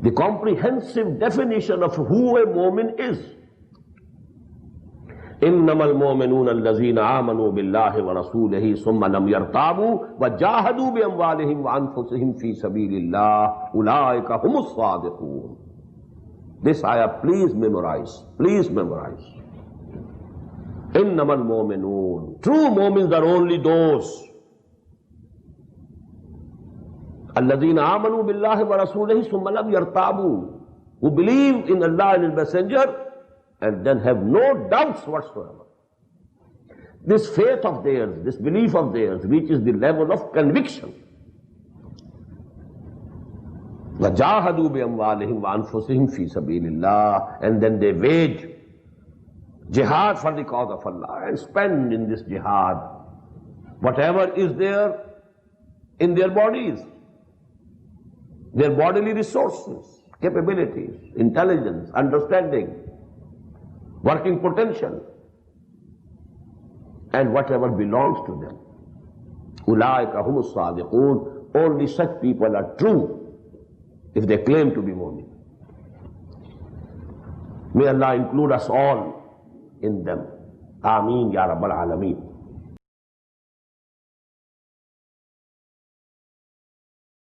the comprehensive definition of who a mu'min is. إنما المؤمنون الذين آمنوا بالله ورسوله ثم لم يرتابوا وجاهدوا بأموالهم وأنفسهم في سبيل الله أولئك هم الصادقون. This ayah, please memorize. Please memorize. إنما المؤمنون. True mu'mins are only those الذين آمنوا بالله ورسوله ثم لم يرتابوا, who believe in Allah and His Messenger and then have no doubts whatsoever. This faith of theirs, this belief of theirs reaches the level of conviction. وَجَاهَدُوا بِأَمْوَالِهِمْ وَأَنفُسِهِمْ فِي سَبِيلِ اللَّهِ, and then they wage jihad for the cause of Allah and spend in this jihad whatever is there in their bodies, their bodily resources, capabilities, intelligence, understanding, working potential, and whatever belongs to them. أُولَٰئِكَ هُمُ الصَّادِقُونَ. Only such people are true if they claim to be mu'min. May Allah include us all in them. Ameen Ya Rabbal Alameen.